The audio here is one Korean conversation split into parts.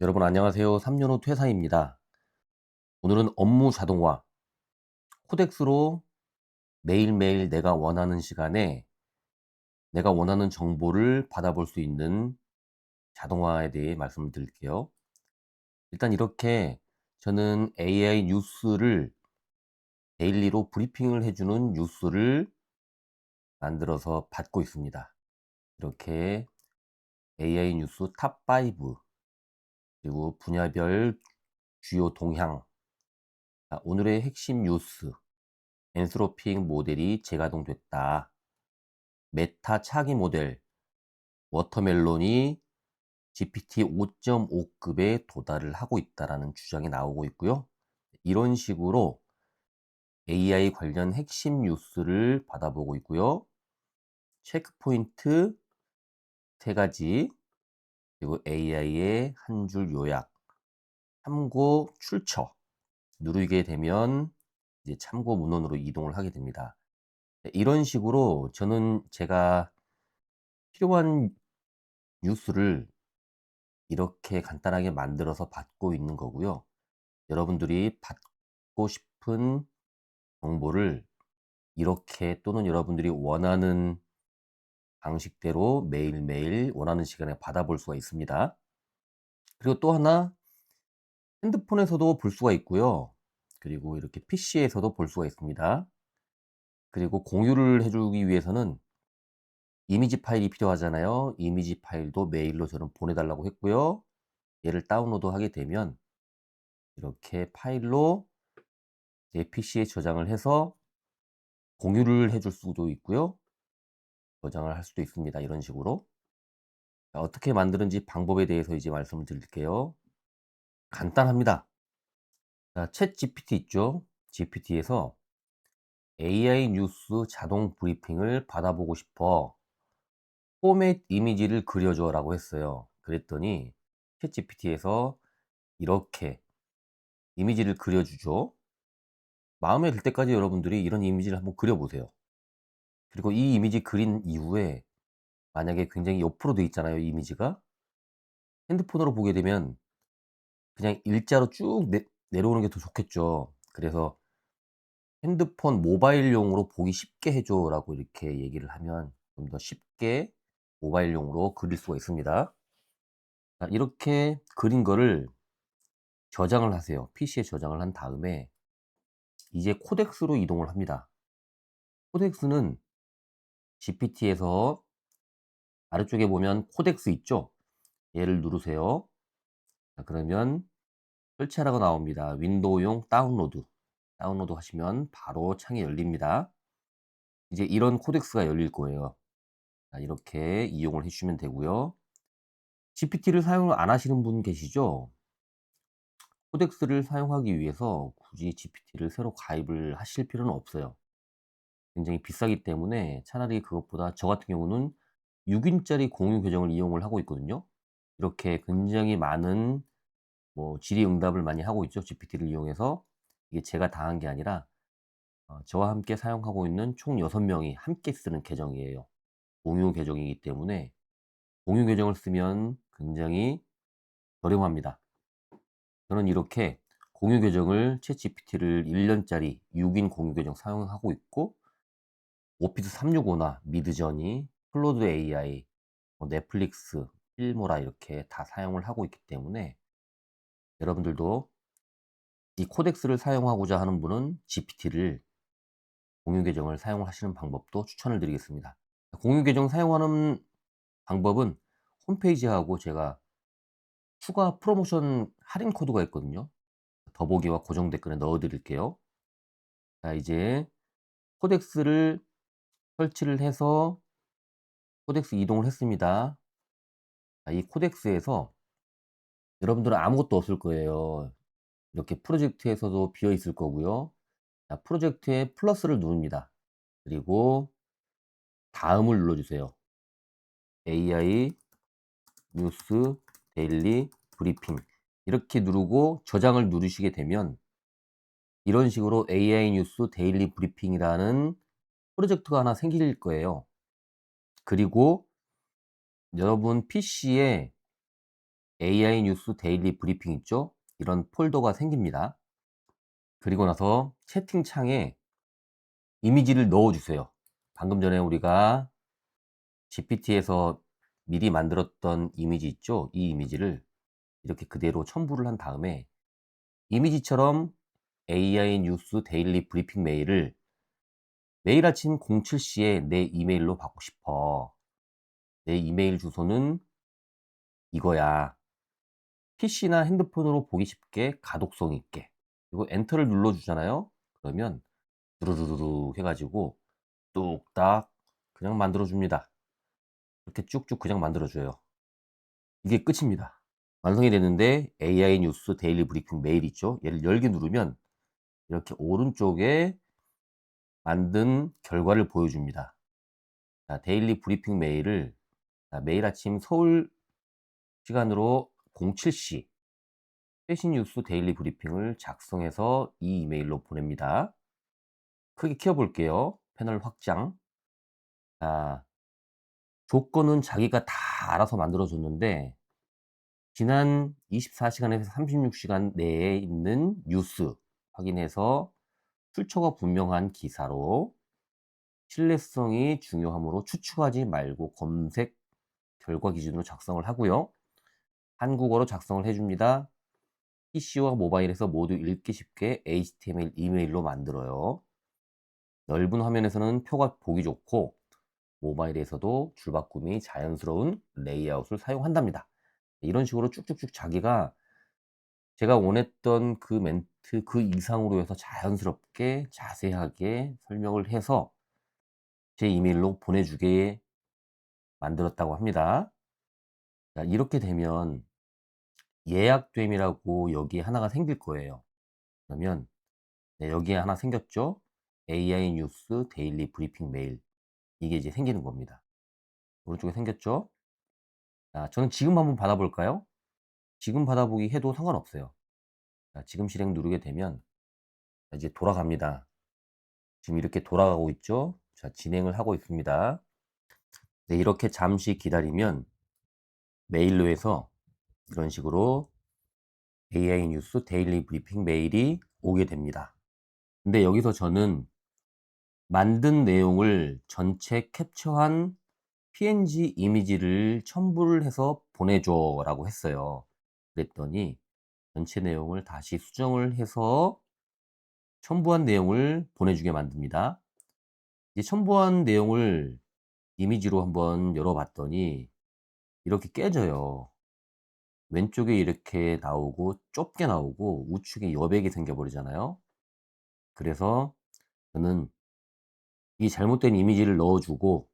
여러분 안녕하세요. 3년 후 퇴사입니다. 오늘은 업무 자동화, 코덱스로 매일매일 내가 원하는 시간에 내가 원하는 정보를 받아볼 수 있는 자동화에 대해 말씀을 드릴게요. 일단 이렇게 저는 AI 뉴스를 데일리로 브리핑을 해주는 뉴스를 만들어서 받고 있습니다. 이렇게 AI 뉴스 탑5 그리고 분야별 주요 동향, 오늘의 핵심 뉴스, 엔스로핑 모델이 재가동됐다. 메타 차기 모델 워터멜론이 GPT 5.5급에 도달을 하고 있다라는 주장이 나오고 있고요. 이런 식으로 AI 관련 핵심 뉴스를 받아보고 있고요. 체크포인트 3가지, 그리고 AI의 한 줄 요약, 참고 출처 누르게 되면 이제 참고 문헌으로 이동을 하게 됩니다. 이런 식으로 저는 제가 필요한 뉴스를 이렇게 간단하게 만들어서 받고 있는 거고요. 여러분들이 받고 싶은 정보를 이렇게 또는 여러분들이 원하는 방식대로 매일매일 원하는 시간에 받아볼 수가 있습니다. 그리고 또 하나, 핸드폰에서도 볼 수가 있고요. 그리고 이렇게 PC에서도 볼 수가 있습니다. 그리고 공유를 해주기 위해서는 이미지 파일이 필요하잖아요. 이미지 파일도 메일로 저는 보내달라고 했고요. 얘를 다운로드 하게 되면 이렇게 파일로 제 PC에 저장을 해서 공유를 해줄 수도 있고요. 저장을 할 수도 있습니다. 이런 식으로. 어떻게 만드는지 방법에 대해서 이제 말씀을 드릴게요. 간단합니다. 챗 GPT 있죠? GPT에서 AI 뉴스 자동 브리핑을 받아보고 싶어. 포맷 이미지를 그려줘 라고 했어요. 그랬더니 챗 GPT에서 이렇게 이미지를 그려주죠. 마음에 들 때까지 여러분들이 이런 이미지를 한번 그려보세요. 그리고 이 이미지 그린 이후에 만약에 굉장히 옆으로 돼 있잖아요, 이미지가. 핸드폰으로 보게 되면 그냥 일자로 쭉 내려오는 게 더 좋겠죠. 그래서 "핸드폰 모바일용으로 보기 쉽게 해 줘."라고 이렇게 얘기를 하면 좀 더 쉽게 모바일용으로 그릴 수가 있습니다. 자, 이렇게 그린 거를 저장을 하세요. PC에 저장을 한 다음에 이제 코덱스로 이동을 합니다. 코덱스는 GPT에서 아래쪽에 보면 코덱스 있죠? 얘를 누르세요. 자, 그러면 설치하라고 나옵니다. 윈도우용 다운로드. 다운로드 하시면 바로 창이 열립니다. 이제 이런 코덱스가 열릴 거예요. 자, 이렇게 이용을 해 주시면 되고요. GPT를 사용을 안 하시는 분 계시죠? 코덱스를 사용하기 위해서 굳이 GPT를 새로 가입을 하실 필요는 없어요. 굉장히 비싸기 때문에 차라리 그것보다 저 같은 경우는 6 인짜리 공유 계정을 이용을 하고 있거든요. 이렇게 굉장히 많은 질의응답을 많이 하고 있죠, GPT를 이용해서. 이게 제가 다 한 게 아니라 저와 함께 사용하고 있는 총 6 명이 함께 쓰는 계정이에요. 공유 계정이기 때문에 공유 계정을 쓰면 굉장히 저렴합니다. 저는 이렇게 공유 계정을 챗GPT를 1 년짜리 6인 공유 계정 사용하고 있고, 오피스 365나 미드저니, 클로드 AI, 넷플릭스, 필모라 이렇게 다 사용을 하고 있기 때문에 여러분들도 이 코덱스를 사용하고자 하는 분은 GPT를 공유 계정을 사용하시는 방법도 추천을 드리겠습니다. 공유 계정 사용하는 방법은 홈페이지하고 제가 추가 프로모션 할인 코드가 있거든요. 더보기와 고정 댓글에 넣어 드릴게요. 자, 이제 코덱스를 설치를 해서 코덱스 이동을 했습니다. 자, 이 코덱스에서 여러분들은 아무것도 없을 거예요. 이렇게 프로젝트에서도 비어 있을 거고요. 자, 프로젝트에 플러스를 누릅니다. 그리고 다음을 눌러 주세요. AI 뉴스 데일리 브리핑 이렇게 누르고 저장을 누르시게 되면 이런 식으로 AI 뉴스 데일리 브리핑이라는 프로젝트가 하나 생길 거예요. 그리고 여러분 PC에 AI 뉴스 데일리 브리핑 있죠? 이런 폴더가 생깁니다. 그리고 나서 채팅창에 이미지를 넣어 주세요. 방금 전에 우리가 GPT에서 미리 만들었던 이미지 있죠? 이 이미지를 이렇게 그대로 첨부를 한 다음에 이미지처럼 AI 뉴스 데일리 브리핑 메일을 "매일 아침 07:00에 내 이메일로 받고 싶어. 내 이메일 주소는 이거야. PC나 핸드폰으로 보기 쉽게 가독성 있게." 그리고 엔터를 눌러 주잖아요. 그러면 두루루루루 해 가지고 뚝딱 그냥 만들어 줍니다. 이렇게 쭉쭉 그냥 만들어 줘요. 이게 끝입니다. 완성이 됐는데 AI 뉴스 데일리 브리핑 메일 있죠? 얘를 열기 누르면 이렇게 오른쪽에 만든 결과를 보여줍니다. 자, 데일리 브리핑 메일을 매일 아침 서울 시간으로 07:00 최신 뉴스 데일리 브리핑을 작성해서 이 이메일로 보냅니다. 크게 키워 볼게요. 패널 확장. 자, 조건은 자기가 다 알아서 만들어 줬는데 지난 24시간에서 36시간 내에 있는 뉴스 확인해서 출처가 분명한 기사로 신뢰성이 중요하므로 추측하지 말고 검색 결과 기준으로 작성을 하고요. 한국어로 작성을 해 줍니다. PC와 모바일에서 모두 읽기 쉽게 HTML 이메일로 만들어요. 넓은 화면에서는 표가 보기 좋고 모바일에서도 줄바꿈이 자연스러운 레이아웃을 사용한답니다. 이런 식으로 쭉쭉쭉 자기가 제가 원했던 그 멘트 그 이상으로 해서 자연스럽게 자세하게 설명을 해서 제 이메일로 보내주게 만들었다고 합니다. 자, 이렇게 되면 예약됨이라고 여기에 하나가 생길 거예요. 그러면 네, 여기에 하나 생겼죠? AI 뉴스 데일리 브리핑 메일. 이게 이제 생기는 겁니다. 오른쪽에 생겼죠? 자, 저는 지금 한번 받아볼까요? 지금 받아보기 해도 상관없어요. 자, 지금 실행 누르게 되면 이제 돌아갑니다. 지금 이렇게 돌아가고 있죠? 자, 진행을 하고 있습니다. 네, 이렇게 잠시 기다리면 메일로 해서 이런 식으로 AI 뉴스 데일리 브리핑 메일이 오게 됩니다. 근데 여기서 저는 만든 내용을 전체 캡처한 PNG 이미지를 첨부를 해서 보내줘 라고 했어요. 그랬더니 전체 내용을 다시 수정을 해서 첨부한 내용을 보내주게 만듭니다. 이제 첨부한 내용을 이미지로 한번 열어봤더니 이렇게 깨져요. 왼쪽에 이렇게 나오고 좁게 나오고 우측에 여백이 생겨버리잖아요. 그래서 저는 이 잘못된 이미지를 넣어주고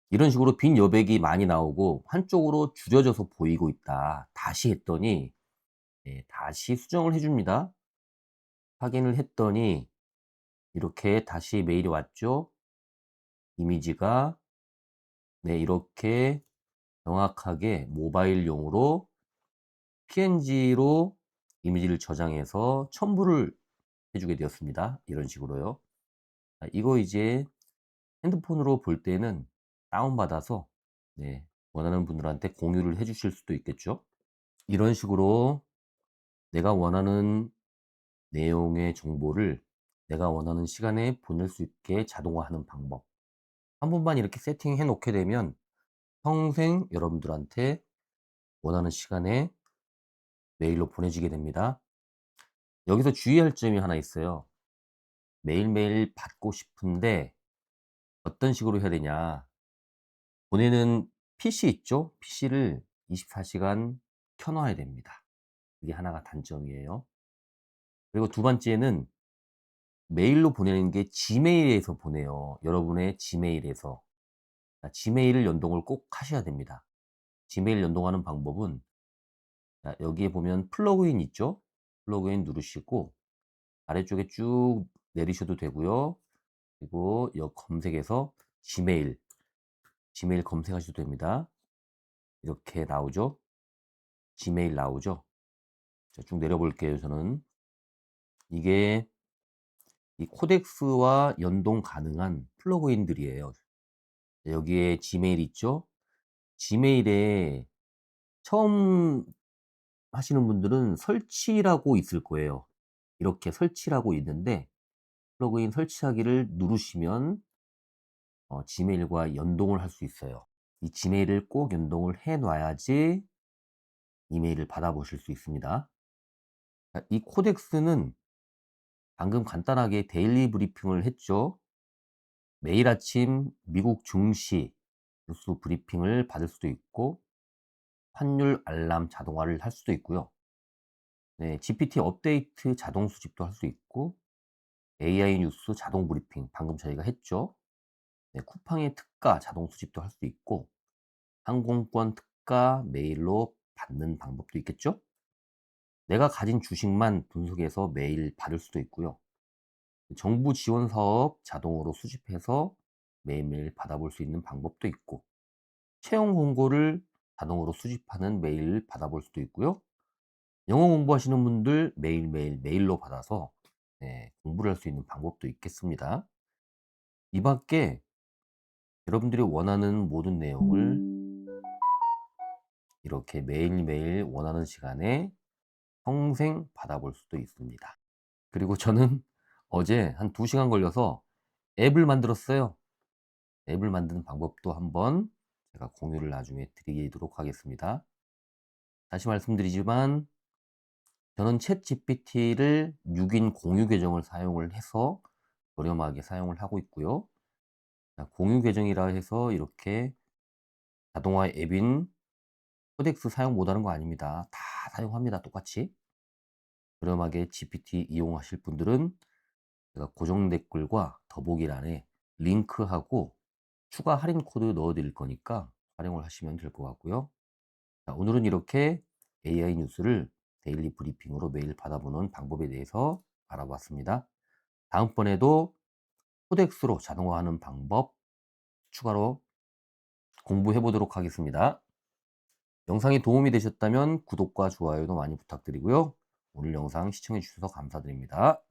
이런 식으로 빈 여백이 많이 나오고 한쪽으로 줄여져서 보이고 있다. 다시 했더니 다시 수정을 해 줍니다. 확인을 했더니 이렇게 다시 메일이 왔죠. 이미지가 이렇게 정확하게 모바일용으로 PNG로 이미지를 저장해서 첨부를 해 주게 되었습니다. 이런 식으로요. 이거 이제 핸드폰으로 볼 때는 다운받아서 원하는 분들한테 공유를 해 주실 수도 있겠죠. 이런 식으로 내가 원하는 내용의 정보를 내가 원하는 시간에 보낼 수 있게 자동화하는 방법. 한 번만 이렇게 세팅해 놓게 되면 평생 여러분들한테 원하는 시간에 메일로 보내지게 됩니다. 여기서 주의할 점이 하나 있어요. 매일매일 받고 싶은데 어떤 식으로 해야 되냐. 보내는 PC 있죠? PC를 24시간 켜 놔야 됩니다. 이게 하나가 단점이에요. 그리고 두 번째는 메일로 보내는 게 지메일에서 보내요. 여러분의 지메일에서. 지메일을 연동을 꼭 하셔야 됩니다. 지메일 연동하는 방법은 여기에 보면 플러그인 있죠? 플러그인 누르시고 아래쪽에 쭉 내리셔도 되고요. 그리고 여 검색에서 지메일 검색하셔도 됩니다. 이렇게 나오죠? 지메일 나오죠? 자, 쭉 내려볼게요, 저는. 이게 이 코덱스와 연동 가능한 플러그인들이에요. 여기에 지메일 있죠? 지메일에 처음 하시는 분들은 설치라고 있을 거예요. 이렇게 설치라고 있는데 플러그인 설치하기를 누르시면 지메일과 연동을 할 수 있어요. 이 지메일을 꼭 연동을 해 놔야지 이메일을 받아보실 수 있습니다. 이 코덱스는 방금 간단하게 데일리 브리핑을 했죠. 매일 아침 미국 증시 뉴스 브리핑을 받을 수도 있고 환율 알람 자동화를 할 수도 있고요. 네, GPT 업데이트 자동 수집도 할 수 있고 AI 뉴스 자동 브리핑 방금 저희가 했죠. 네, 쿠팡의 특가 자동 수집도 할 수 있고 항공권 특가 메일로 받는 방법도 있겠죠. 내가 가진 주식만 분석해서 메일 받을 수도 있고요. 정부 지원 사업 자동으로 수집해서 매일매일 받아볼 수 있는 방법도 있고 채용 공고를 자동으로 수집하는 메일 받아볼 수도 있고요. 영어 공부하시는 분들 매일매일 메일로 받아서 공부를 할 수 있는 방법도 있겠습니다. 이 밖에 여러분들이 원하는 모든 내용을 이렇게 매일매일 원하는 시간에 평생 받아볼 수도 있습니다. 그리고 저는 어제 한 2시간 걸려서 앱을 만들었어요. 앱을 만드는 방법도 한번 제가 공유를 나중에 드리도록 하겠습니다. 다시 말씀드리지만 저는 챗GPT를 6인 공유 계정을 사용을 해서 저렴하게 사용을 하고 있고요. 공유 계정이라 해서 이렇게 자동화 앱인 코덱스 사용 못하는 거 아닙니다. 다 사용합니다. 똑같이. 저렴하게 GPT 이용하실 분들은 제가 고정 댓글과 더보기란에 링크하고 추가 할인 코드 넣어 드릴 거니까 활용을 하시면 될 것 같고요. 자, 오늘은 이렇게 AI 뉴스를 데일리 브리핑으로 매일 받아보는 방법에 대해서 알아봤습니다. 다음번에도 코덱스로 자동화하는 방법 추가로 공부해 보도록 하겠습니다. 영상이 도움이 되셨다면 구독과 좋아요도 많이 부탁드리고요. 오늘 영상 시청해 주셔서 감사드립니다.